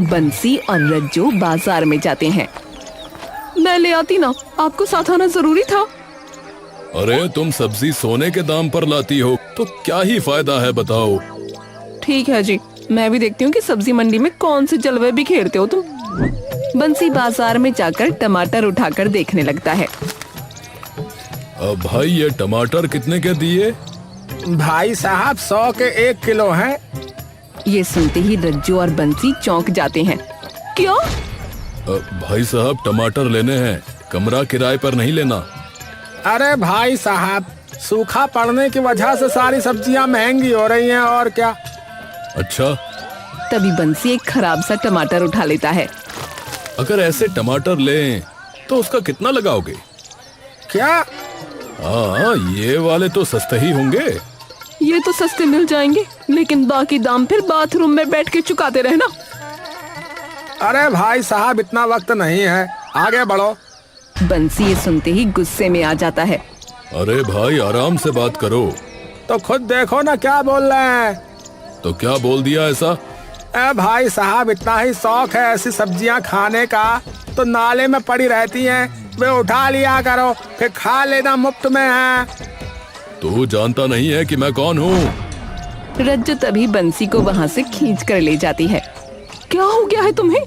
बंसी और रज्जू बाजार में जाते हैं। मैं ले आती ना, आपको साथ आना जरूरी था। अरे तुम सब्जी सोने के दाम पर लाती हो तो क्या ही फायदा है बताओ। ठीक है जी, मैं भी देखती हूँ कि सब्जी मंडी में कौन से जलवे बिखेरते हो तुम। बंसी बाजार में जाकर टमाटर उठाकर देखने लगता है। अब भाई ये टमाटर कितने के दिए? भाई साहब 100 के 1 किलो हैं। ये सुनते ही रज्जू और बंसी चौंक जाते हैं। क्या? भाई साहब टमाटर लेने हैं, कमरा किराए पर नहीं लेना। अरे भाई साहब, सूखा पड़ने की वजह से सारी सब्जियां महंगी हो रही हैं और क्या। अच्छा, तभी बंसी एक खराब सा टमाटर उठा लेता है। अगर ऐसे टमाटर लें तो उसका कितना लगाओगे? क्या? हाँ, ये वाले तो सस्ते ही होंगे। ये तो सस्ते मिल जाएंगे, लेकिन बाकी दाम फिर बाथरूम में बैठ के चुकाते रहना। अरे भाई साहब, इतना वक्त नहीं है, आगे बढ़ो। बंसी ये सुनते ही गुस्से में आ जाता है। अरे भाई आराम से बात करो। तो खुद देखो ना क्या बोल रहे हैं। तो क्या बोल दिया ऐसा? भाई साहब, इतना ही शौक है ऐसी सब्जियां खाने का तो नाले में पड़ी रहती हैं, वे उठा लिया करो, फिर खा लेना, मुफ्त में है। तू जानता नहीं है कि मैं कौन हूँ? रज्जू तभी बंसी को वहाँ से खींच कर ले जाती है। क्या हो गया है तुम्हें?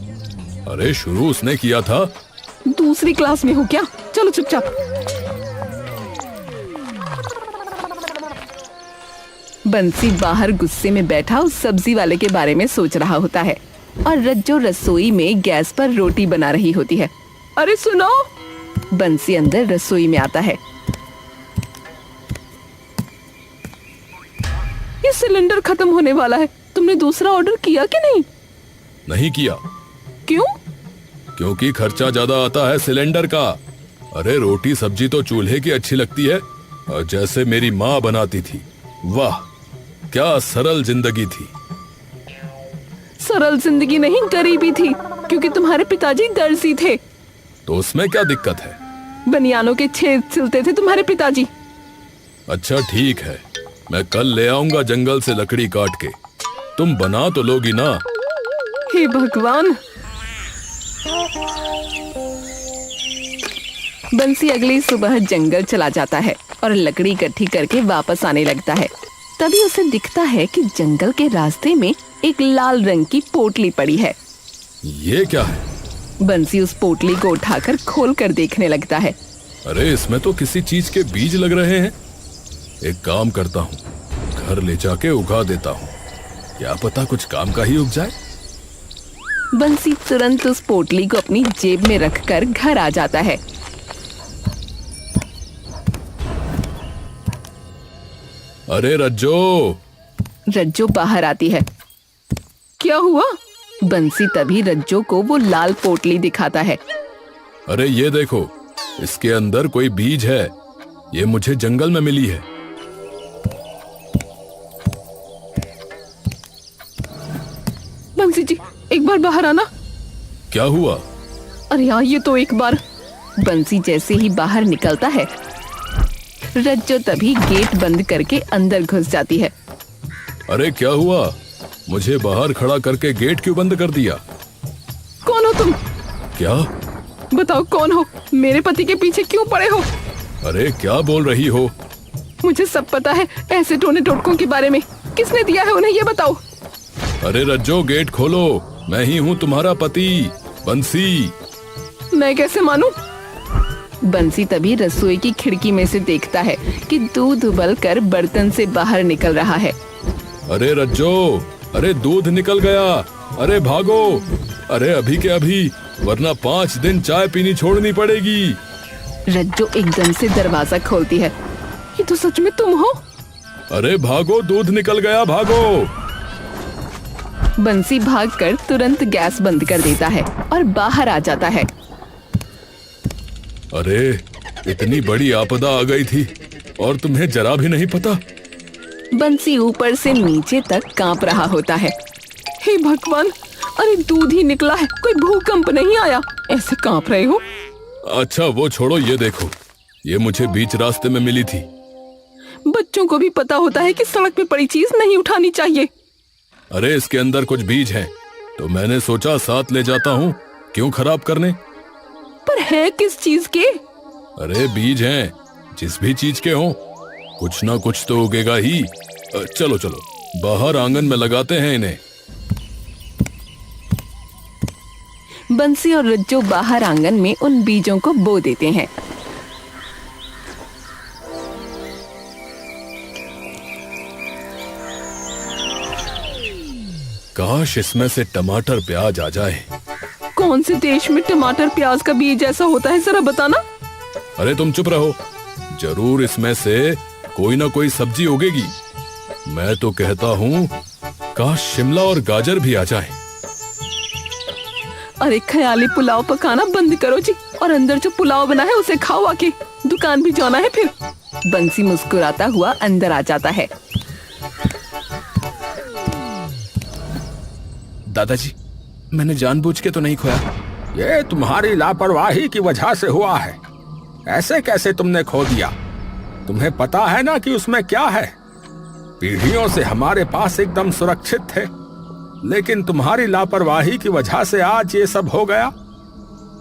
अरे शुरू उसने किया था। दूसरी क्लास में हो क्या? चलो चुपचाप। बंसी बाहर गुस्से में बैठा उस सब्जी वाले के बारे में सोच रहा होता है और रज्जू रसोई में गैस पर रोटी बना रही होती है। अरे सुनो! बंसी अंदर रसोई में आता है। ये सिलेंडर खत्म होने वाला है, तुमने दूसरा ऑर्डर किया कि नहीं? नहीं किया। क्यों? क्योंकि खर्चा ज्यादा आता है सिलेंडर का। अरे रोटी सब्जी तो चूल्हे की अच्छी लगती है, और जैसे मेरी माँ बनाती थी, वाह क्या सरल जिंदगी थी। सरल जिंदगी नहीं, गरीबी थी, क्योंकि तुम्हारे पिताजी दर्जी थे। तो उसमें क्या दिक्कत है? बनियानों के छेद सिलते थे तुम्हारे पिताजी। अच्छा ठीक है, मैं कल ले आऊंगा जंगल से लकड़ी काट के, तुम बना तो लोगी ना। हे भगवान! बंसी अगली सुबह जंगल चला जाता है और लकड़ी इकट्ठी करके वापस आने लगता है। तभी उसे दिखता है कि जंगल के रास्ते में एक लाल रंग की पोटली पड़ी है। ये क्या है? बंसी उस पोटली को उठाकर खोल कर देखने लगता है। अरे इसमें तो किसी चीज के बीज लग रहे हैं। एक काम करता हूँ, घर ले जाके उगा देता हूँ, क्या पता कुछ काम का ही उग जाए। बंसी तुरंत उस पोटली को अपनी जेब में रखकर घर आ जाता है। अरे रज्जो बाहर आती है। क्या हुआ? बंसी तभी रज्जो को वो लाल पोटली दिखाता है। अरे ये देखो, इसके अंदर कोई बीज है, ये मुझे जंगल में मिली है। बंसी जी, एक बार बाहर आना। क्या हुआ? अरे यार, ये तो एक बार। बंसी जैसे ही बाहर निकलता है, रज्जो तभी गेट बंद करके अंदर घुस जाती है। अरे क्या हुआ? मुझे बाहर खड़ा करके गेट क्यों बंद कर दिया? कौन हो तुम? क्या? बताओ कौन हो? मेरे पति के पीछे क्यों पड़े हो? अरे क्या बोल रही हो? मुझे सब पता है ऐसे टोने टोटकों के बारे में। किसने दिया है उन्हें, ये बताओ। अरे रज्जो गेट खोलो, मैं ही हूँ तुम्हारा पति बंसी। मैं कैसे मानूं? बंसी तभी रसोई की खिड़की में से देखता है कि दूध उबलकर बर्तन से बाहर निकल रहा है। अरे रज्जो, अरे दूध निकल गया, अरे भागो, अरे अभी के अभी, वरना 5 दिन चाय पीनी छोड़नी पड़ेगी। रज्जो एकदम से दरवाजा खोलती है। ये तो सच में तुम हो? अरे भागो, दूध निकल गया, भागो। बंसी भागकर तुरंत गैस बंद कर देता है और बाहर आ जाता है। अरे इतनी बड़ी आपदा आ गई थी और तुम्हें जरा भी नहीं पता। बंसी ऊपर से नीचे तक कांप रहा होता है। हे भगवान! अरे दूध ही निकला है, कोई भूकंप नहीं आया, ऐसे कांप रहे हो? अच्छा वो छोड़ो, ये देखो, ये मुझे बीच रास्ते में मिली थी। बच्चों को भी पता होता है कि सड़क पे पड़ी चीज नहीं उठानी चाहिए। अरे इसके अंदर कुछ बीज हैं, तो मैंने सोचा साथ ले जाता हूँ, क्यों खराब करने। पर है किस चीज के? अरे बीज हैं, जिस भी चीज के हों, कुछ ना कुछ तो उगेगा ही। चलो चलो बाहर आंगन में लगाते हैं इन्हें। बंसी और रज्जो बाहर आंगन में उन बीजों को बो देते हैं। काश इसमें से टमाटर प्याज आ जाए। कौन से देश में टमाटर प्याज का बीज ऐसा होता है, जरा बताना। अरे तुम चुप रहो, जरूर इसमें से कोई ना कोई सब्जी उगेगी। मैं तो कहता हूँ काश शिमला और गाजर भी आ जाए। अरे ख्याली पुलाव पकाना बंद करो जी, और अंदर जो पुलाव बना है उसे खाओ आके, दुकान भी जाना है फिर। बंसी मुस्कुराता हुआ अंदर आ जाता है। दादाजी, मैंने जानबूझ के तो नहीं खोया। ये तुम्हारी लापरवाही की वजह से हुआ है। ऐसे कैसे तुमने खो दिया? तुम्हें पता है ना कि उसमें क्या है? पीढ़ियों से हमारे पास एकदम सुरक्षित थे, लेकिन तुम्हारी लापरवाही की वजह से आज ये सब हो गया।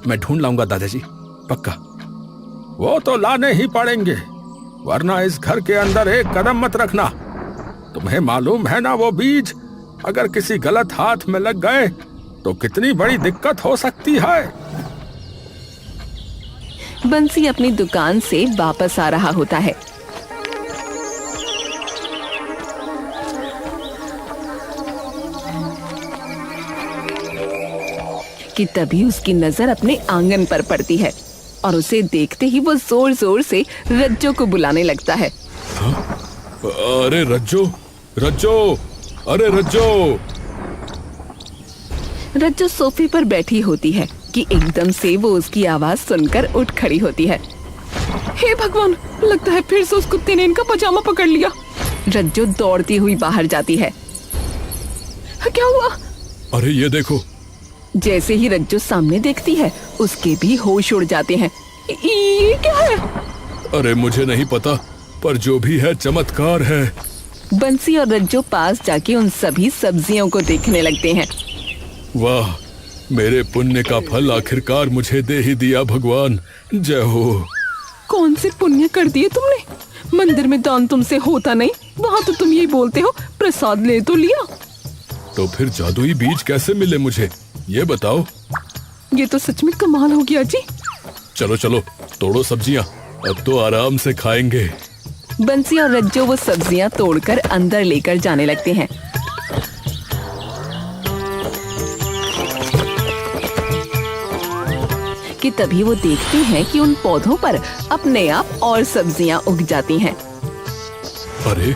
मैं ढूंढ लाऊंगा दादाजी, पक्का। वो तो लाने ही पड़ेंगे, वरना इस घर के अंदर एक कदम मत रखना। तुम्हें मालूम है ना, वो बीज अगर किसी गलत हाथ में लग गए तो कितनी बड़ी दिक्कत हो सकती है। बंसी अपनी दुकान से वापस आ रहा होता है कि तभी उसकी नजर अपने आंगन पर पड़ती है और उसे देखते ही वो जोर जोर से रज्जो को बुलाने लगता है। अरे रज्जो, रज्जो, अरे रज्जो। रज्जो सोफे पर बैठी होती है कि एकदम से वो उसकी आवाज सुनकर उठ खड़ी होती है। हे भगवान, लगता है फिर से उस कुत्ते ने इनका पजामा पकड़ लिया। रज्जो दौड़ती हुई बाहर जाती है। क्या हुआ? अरे ये देखो। जैसे ही रज्जो सामने देखती है, उसके भी होश उड़ जाते हैं। ये क्या है? अरे मुझे नहीं पता, पर जो भी है चमत्कार है। बंसी और रज्जो पास जाके उन सभी सब्जियों को देखने लगते हैं। वाह, मेरे पुण्य का फल आखिरकार मुझे दे ही दिया भगवान, जय हो। कौन से पुण्य कर दिए तुमने? मंदिर में दान तुमसे होता नहीं, वहाँ तो तुम यही बोलते हो प्रसाद ले तो लिया। तो फिर जादुई बीज कैसे मिले मुझे, ये बताओ। ये तो सच में कमाल हो गया जी। चलो चलो तोड़ो सब्जियाँ, अब तो आराम से खाएंगे। बंसी और रज्जो वो सब्जियां तोड़कर अंदर लेकर जाने लगते हैं। कि तभी वो देखते हैं कि उन पौधों पर अपने आप और सब्जियां उग जाती हैं। अरे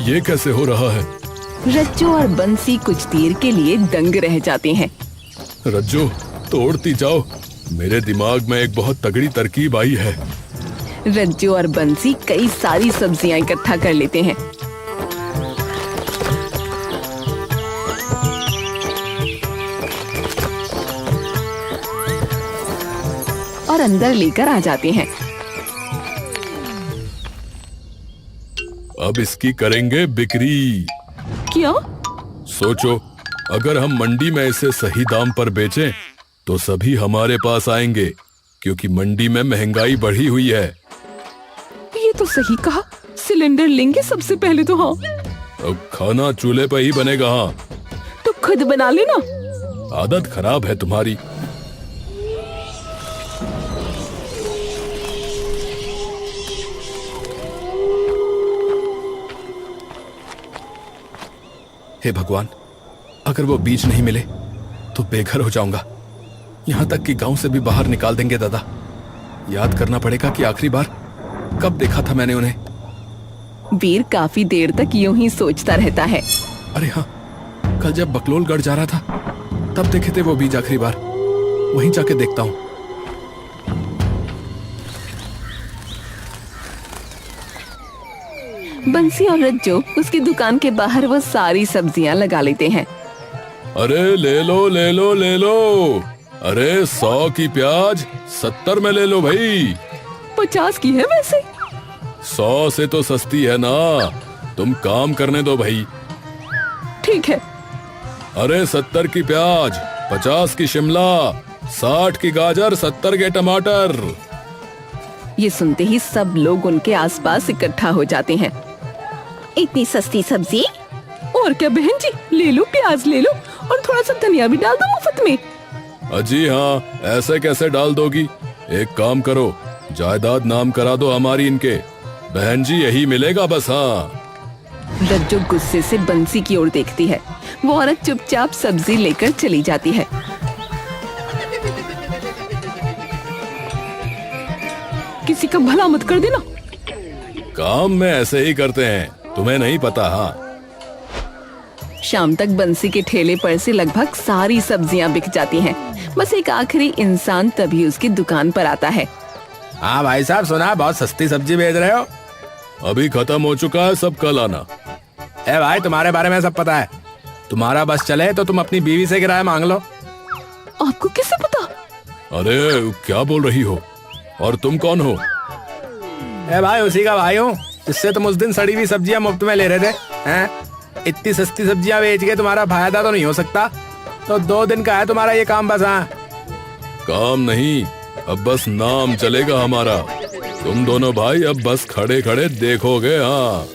ये कैसे हो रहा है? रज्जो और बंसी कुछ देर के लिए दंग रह जाते हैं। रज्जो तोड़ती जाओ, मेरे दिमाग में एक बहुत तगड़ी तरकीब आई है। रज्जो और बंसी कई सारी सब्जियां इकट्ठा कर लेते हैं। और अंदर लेकर आ जाते हैं। अब इसकी करेंगे बिक्री। क्या? सोचो, अगर हम मंडी में इसे सही दाम पर बेचें तो सभी हमारे पास आएंगे, क्योंकि मंडी में महंगाई बढ़ी हुई है। ये तो सही कहा, सिलेंडर लेंगे सबसे पहले तो। हाँ, अब खाना चूल्हे पर ही बनेगा। हाँ, तो खुद बना लेना। आदत खराब है तुम्हारी। हे भगवान, अगर वो बीज नहीं मिले तो बेघर हो जाऊंगा। यहाँ तक कि गांव से भी बाहर निकाल देंगे दादा। याद करना पड़ेगा कि आखिरी बार कब देखा था मैंने उन्हें। वीर काफी देर तक यूं ही सोचता रहता है। अरे हाँ, कल जब बकलोलगढ़ जा रहा था तब देखे थे वो बीज आखिरी बार। वहीं जाके देखता हूँ। बंसी और रज्जो उसकी दुकान के बाहर वो सारी सब्जियां लगा लेते हैं। अरे ले लो ले लो ले लो। अरे 100 की प्याज 70 में ले लो भाई। 50 की है वैसे। 100 से तो सस्ती है ना, तुम काम करने दो भाई। ठीक है। अरे 70 की प्याज, 50 की शिमला, 60 की गाजर, 70 के टमाटर। ये सुनते ही सब लोग उनके आसपास इकट्ठा हो जाते हैं। इतनी सस्ती सब्जी? और क्या बहन जी, ले लो, प्याज ले लो और थोड़ा सा धनिया भी डाल दो मुफ्त में। अजी हाँ, ऐसे कैसे डाल दोगी? एक काम करो, जायदाद नाम करा दो हमारी इनके। बहन जी यही मिलेगा बस। हाँ। रज्जो गुस्से से बंसी की ओर देखती है। वो औरत चुपचाप सब्जी लेकर चली जाती है। किसी का भला मत कर देना। काम में ऐसे ही करते हैं, तुम्हें नहीं पता? हाँ। शाम तक बंसी के ठेले पर से लगभग सारी सब्जियां बिक जाती हैं। बस एक आखिरी इंसान तभी उसकी दुकान पर आता है। हाँ भाई साहब, सुना बहुत सस्ती सब्जी बेच रहे हो। अभी खत्म हो चुका है, सब कल आना। ए भाई, तुम्हारे बारे में सब पता है। तुम्हारा बस चले तो तुम अपनी बीवी से किराया मांग लो। आपको कैसे पता? अरे क्या बोल रही हो? और तुम कौन हो? ए भाई, उसी का भाई हूँ जिससे तुम उस दिन सड़ी हुई सब्जियां मुफ्त में ले रहे थे। हैं? इतनी सस्ती सब्जियां बेच के तुम्हारा फायदा तो नहीं हो सकता। तो 2 दिन का है तुम्हारा ये काम बस। हाँ, काम नहीं, अब बस नाम चलेगा हमारा। तुम दोनों भाई अब बस खड़े खड़े देखोगे। हाँ।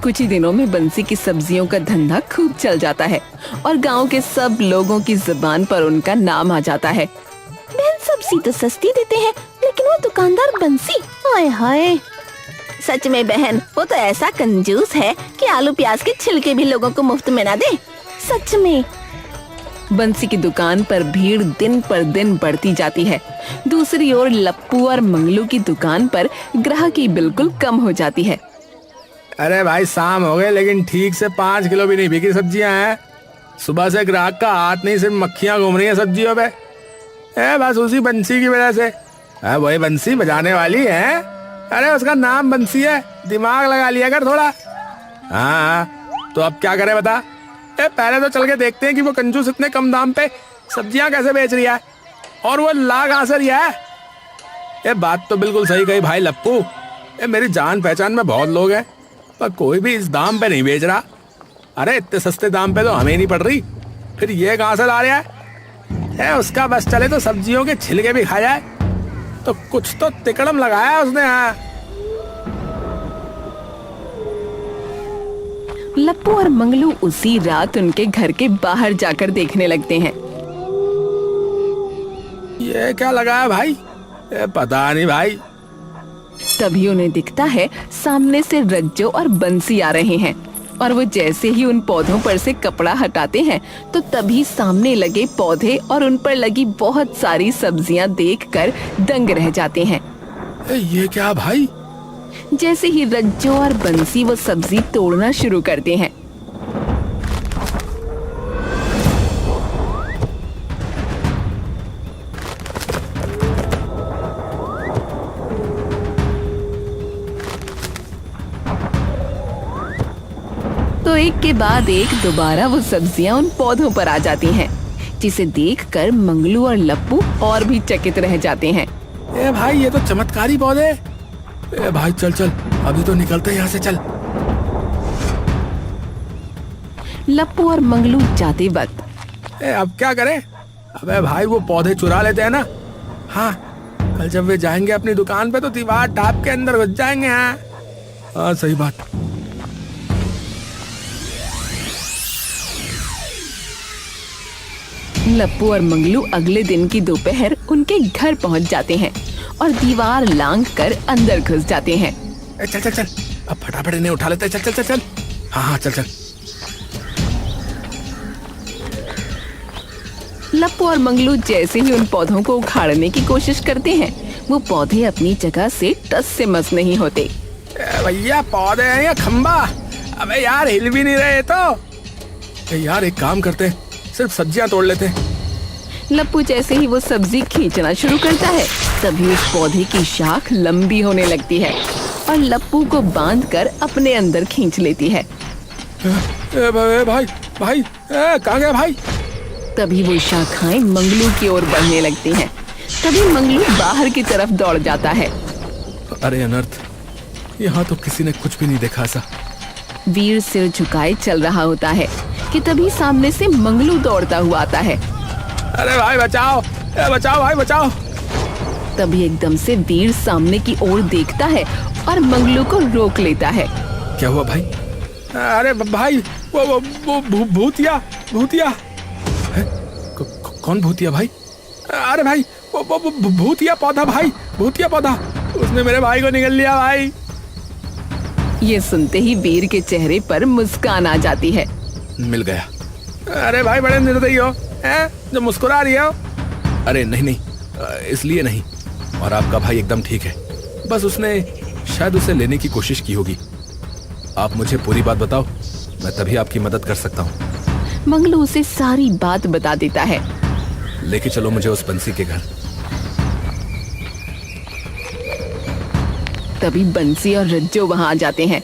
कुछ ही दिनों में बंसी की सब्जियों का धंधा खूब चल जाता है और गांव के सब लोगों की जुबान पर उनका नाम आ जाता है। बहन, सब्जी तो सस्ती देते हैं, लेकिन वो दुकानदार बंसी, हाय हाय। सच में बहन, वो तो ऐसा कंजूस है कि आलू प्याज के छिलके भी लोगों को मुफ्त में ना दे। सच में। बंसी की दुकान पर भीड़ दिन पर दिन बढ़ती जाती है। दूसरी ओर लप्पू और मंगलू की दुकान पर ग्राहकी बिल्कुल कम हो जाती है। अरे भाई, शाम हो गए लेकिन ठीक से 5 किलो भी नहीं बिकी सब्जियां हैं। सुबह से ग्राहक का हाथ नहीं, सिर्फ मक्खियां घूम रही है सब्जियों पे। बस उसी बंसी की वजह से। वही बंसी बजाने वाली है। अरे उसका नाम बंसी है, दिमाग लगा लिया कर थोड़ा। हाँ, तो अब क्या करें बता? पहले तो चल के देखते हैं कि वो कंजूस इतने कम दाम पे सब्जियां कैसे बेच रही है, और वो ला कहां से रिया है। ये बात तो बिल्कुल सही कही भाई लप्पू। मेरी जान पहचान में बहुत लोग हैं, पर कोई भी इस दाम पे नहीं बेच रहा। अरे इतने सस्ते दाम पे तो हमें नहीं पड़ रही, फिर ये कहां से ला रहा है? उसका बस चले तो सब्जियों के छिलके भी खा जाए। तो कुछ तो तिकड़म लगाया उसने। हाँ, लप्पू और मंगलू उसी रात उनके घर के बाहर जाकर देखने लगते हैं। ये क्या लगाया भाई? पता नहीं भाई। तभी उन्हें दिखता है सामने से रज्जो और बंसी आ रहे हैं, और वो जैसे ही उन पौधों पर से कपड़ा हटाते हैं तो तभी सामने लगे पौधे और उन पर लगी बहुत सारी सब्जियां देखकर दंग रह जाते हैं। ये क्या भाई? जैसे ही रज्जो और बंसी वो सब्जी तोड़ना शुरू करते हैं, तो एक के बाद एक दोबारा वो सब्जियां उन पौधों पर आ जाती हैं, जिसे देखकर मंगलू और लप्पू और भी चकित रह जाते हैं। भाई, ये तो चमत्कारी पौधे। भाई चल चल, अभी तो निकलते हैं यहाँ से, चल। लप्पू और मंगलू जाते वक्त अब क्या करें? अबे भाई, वो पौधे चुरा लेते हैं ना। हाँ, कल जब वे जाएंगे अपनी दुकान पे तो दीवार टाप के अंदर घुस जाएंगे। हाँ, सही बात। लप्पू और मंगलू अगले दिन की दोपहर उनके घर पहुंच जाते हैं और दीवार लांघ कर अंदर घुस जाते हैं। चल चल चल, अब फटाफट इन्हें उठा लेते हैं। चल चल चल चल। हाँ हाँ, चल चल। लप्पू और मंगलू जैसे ही उन पौधों को उखाड़ने की कोशिश करते हैं, वो पौधे अपनी जगह से टस से मस नहीं होते। भैया, पौधे हैं या खंबा? अबे यार, हिल भी नहीं रहे तो। यार एक काम करते हैं, सिर्फ सब्जियां तोड़ लेते हैं। लप्पू जैसे ही वो सब्जी खींचना शुरू करता है, तभी उस पौधे की शाख लंबी होने लगती है और लप्पू को बांधकर अपने अंदर खींच लेती है। भाई भाई, कहाँ गया भाई? तभी वो शाखाएं मंगलू की ओर बढ़ने लगती हैं। तभी मंगलू बाहर की तरफ दौड़ जाता है। अरे अनर्थ, यहाँ तो किसी ने कुछ भी नहीं देखा ऐसा। वीर सिर झुकाए चल रहा होता है कि तभी सामने से मंगलू दौड़ता हुआ आता है। अरे भाई बचाओ, बचाओ भाई बचाओ। तभी एकदम से वीर सामने की ओर देखता है और मंगलू को रोक लेता है। क्या हुआ भाई? अरे भाई वो भूतिया भूतिया। कौन भूतिया भाई? अरे भाई वो भूतिया पौधा भाई, भूतिया पौधा, उसने मेरे भाई को निगल लिया भाई। ये सुनते ही वीर के चेहरे पर मुस्कान आ जाती है। मिल गया। अरे भाई बड़े निर्दयी हो हैं, जो मुस्कुरा रही हो। अरे नहीं नहीं, इसलिए नहीं। और आपका भाई एकदम ठीक है, बस उसने शायद उसे लेने की कोशिश की होगी। आप मुझे पूरी बात बताओ, मैं तभी आपकी मदद कर सकता हूँ। मंगलू उसे सारी बात बता देता है। लेके चलो मुझे उस बंसी के घर। तभी बंसी और रज्जो वहाँ आ जाते हैं।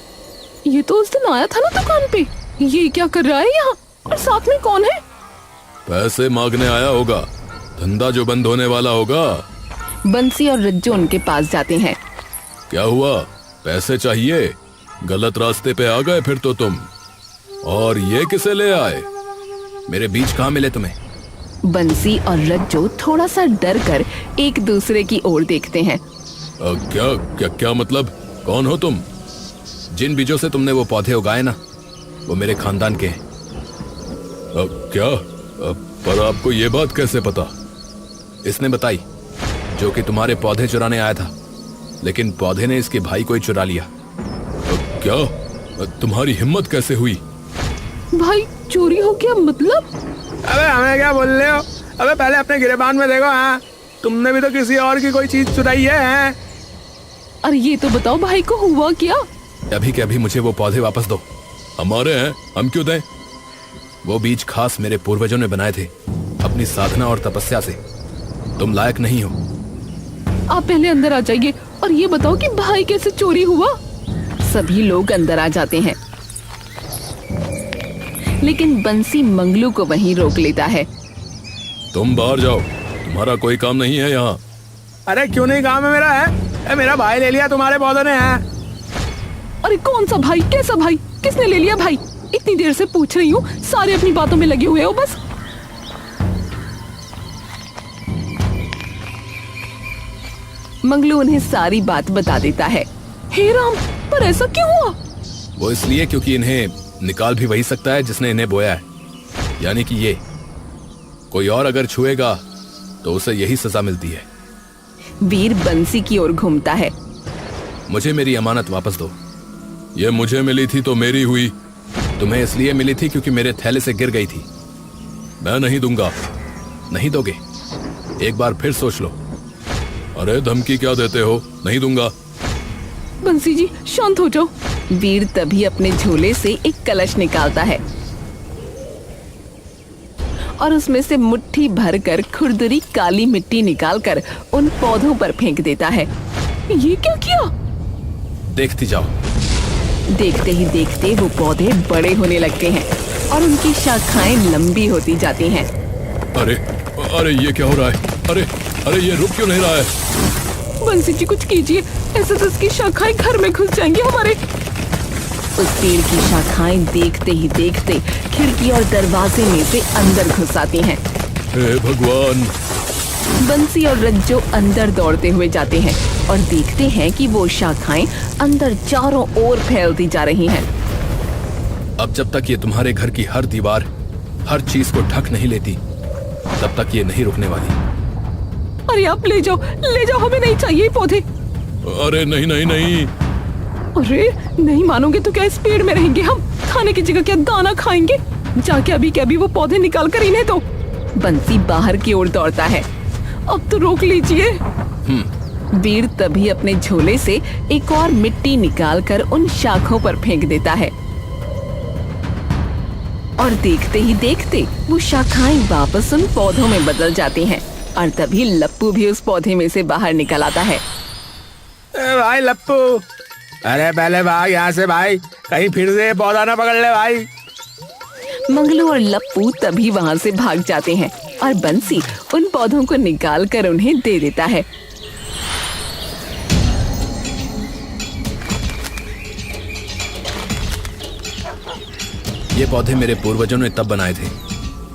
ये तो उस दिन आया था ना दुकान पे, ये क्या कर रहा है यहाँ, और साथ में कौन है? पैसे मांगने आया होगा, धंधा जो बंद होने वाला होगा। बंसी और रज्जो उनके पास जाते हैं। क्या हुआ, पैसे चाहिए? गलत रास्ते पे आ गए फिर तो तुम। और ये किसे ले आए? मेरे बीज कहाँ मिले तुम्हें? बंसी और रज्जो थोड़ा सा डर कर एक दूसरे की ओर देखते हैं। क्या क्या क्या मतलब? कौन हो तुम? जिन बीजों से तुमने वो पौधे उगाए ना, वो मेरे खानदान के हैं। क्या? पर आपको ये बात कैसे पता? इसने बताई, जो कि तुम्हारे पौधे चुराने आया था, लेकिन पौधे ने इसके भाई को ही चुरा लिया। क्या? तुम्हारी हिम्मत कैसे हुई? भाई चोरी हो गया मतलब? अबे हमें क्या बोल रहे हो? अबे पहले अपने गिरेबान में देखो। हाँ, तुमने भी तो किसी और की कोई चीज चुराई है? अरे ये तो बताओ भाई को हुआ क्या? अभी के अभी मुझे वो पौधे वापस दो। हमारे हैं, हम क्यों दें? वो बीज खास मेरे पूर्वजों ने बनाए थे, अपनी साधना और तपस्या से। तुम लायक नहीं हो। आप पहले अंदर आ जाइए और ये बताओ कि भाई कैसे चोरी हुआ? सभी लोग अंदर आ जाते हैं, लेकिन बंसी मंगलू को वहीं रोक लेता है। तुम बाहर जाओ, तुम्हारा कोई काम नहीं है यहाँ। अरे क्यों नहीं, काम है मेरा है। मेरा भाई ले लिया तुम्हारे पौधों ने है। अरे कौन सा भाई, कैसा भाई, किसने ले लिया भाई? इतनी देर से पूछ रही हूँ, सारे अपनी बातों में लगे हुए हो बस। मंगलू उन्हें सारी बात बता देता है। हे राम, पर ऐसा क्यों हुआ? वो इसलिए क्योंकि इन्हें निकाल भी वही सकता है जिसने इन्हें बोया है, यानी कि ये। कोई और अगर छुएगा तो उसे यही सजा मिलती है। वीर बंसी की ओर घूमता है। मुझे मेरी अमानत वापस दो। ये मुझे मिली थी तो मेरी हुई। तुम्हें इसलिए मिली थी क्योंकि मेरे थैले से गिर गई थी। मैं नहीं दूंगा। नहीं दोगे? एक बार फिर सोच लो। अरे धमकी क्या देते हो? नहीं दूंगा। बंसी जी शांत हो जाओ। वीर तभी अपने झोले से एक कलश निकालता है और उसमें से मुट्ठी भरकर खुरदुरी काली मिट्टी निकालकर उन पौधों पर फेंक देता है। ये क्या किया? देखती जाओ। देखते ही देखते वो पौधे बड़े होने लगते हैं और उनकी शाखाएं लंबी होती जाती हैं। अरे अरे ये क्या हो रहा है? अरे अरे ये रुक क्यों नहीं रहा है? बंसी जी कुछ कीजिए, ऐसे तो इसकी शाखाएं घर में घुस जाएंगी हमारे। उस पेड़ की शाखाएं देखते ही देखते खिड़की और दरवाजे में से अंदर घुस आती हैं। हे भगवान! बंसी और रज्जो अंदर दौड़ते हुए जाते हैं और देखते हैं कि वो शाखाएं अंदर चारों ओर फैलती जा रही हैं। अब जब तक ये तुम्हारे घर की हर दीवार, हर चीज को ढक नहीं लेती, तब तक ये नहीं रुकने वाली। अरे आप ले जाओ, हमें नहीं चाहिए पौधे। अरे नहीं नहीं नहीं। अरे नहीं मानोगे तो क्या इस पेड़ में रहेंगे हम? खाने की जगह क्या दाना खाएंगे? जाके अभी के अभी वो पौधे निकाल कर इन्हें दो। बंसी बाहर की ओर दौड़ता है। अब तो रोक लीजिए। वीर तभी अपने झोले से एक और मिट्टी निकालकर उन शाखों पर फेंक देता है और देखते ही देखते वो शाखाएं वापस उन पौधों में बदल जाती हैं और तभी लप्पू भी उस पौधे में से बाहर निकल आता है। भाई लप्पू, अरे पहले भाग यहाँ से भाई, कहीं फिर से पौधा ना पकड़ ले भाई। मंगलू और लप्पू तभी वहाँ से भाग जाते हैं और बंसी उन पौधों को निकाल कर उन्हें दे देता है। ये पौधे मेरे पूर्वजों ने तब बनाए थे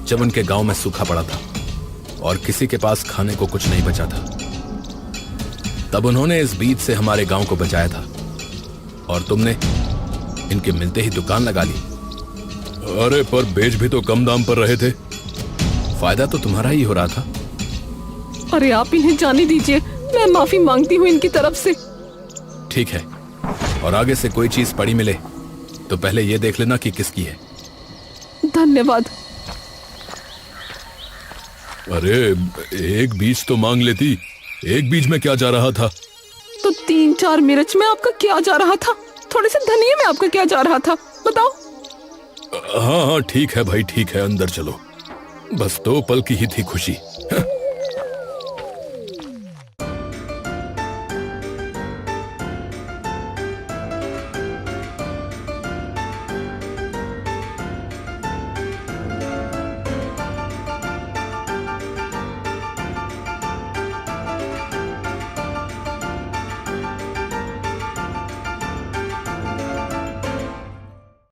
जब उनके गांव में सूखा पड़ा था और किसी के पास खाने को कुछ नहीं बचा था। तब उन्होंने इस बीज से हमारे गांव को बचाया था और तुमने इनके मिलते ही दुकान लगा ली। अरे पर बेच भी तो कम दाम पर रहे थे। फायदा तो तुम्हारा ही हो रहा था। अरे आप इन्हें जाने दीजिए, मैं माफी मांगती हूँ इनकी तरफ से। ठीक है, और आगे से कोई चीज पड़ी मिले तो पहले ये देख लेना कि किसकी है। धन्यवाद। अरे एक बीज तो मांग लेती, एक बीज में क्या जा रहा था? तो 3-4 मिर्च में आपका क्या जा रहा था? थोड़े से धनिये में आपका क्या जा रहा था? बताओ। हाँ हाँ ठीक है भाई, ठीक है, अंदर चलो। बस 2 पल की ही थी खुशी।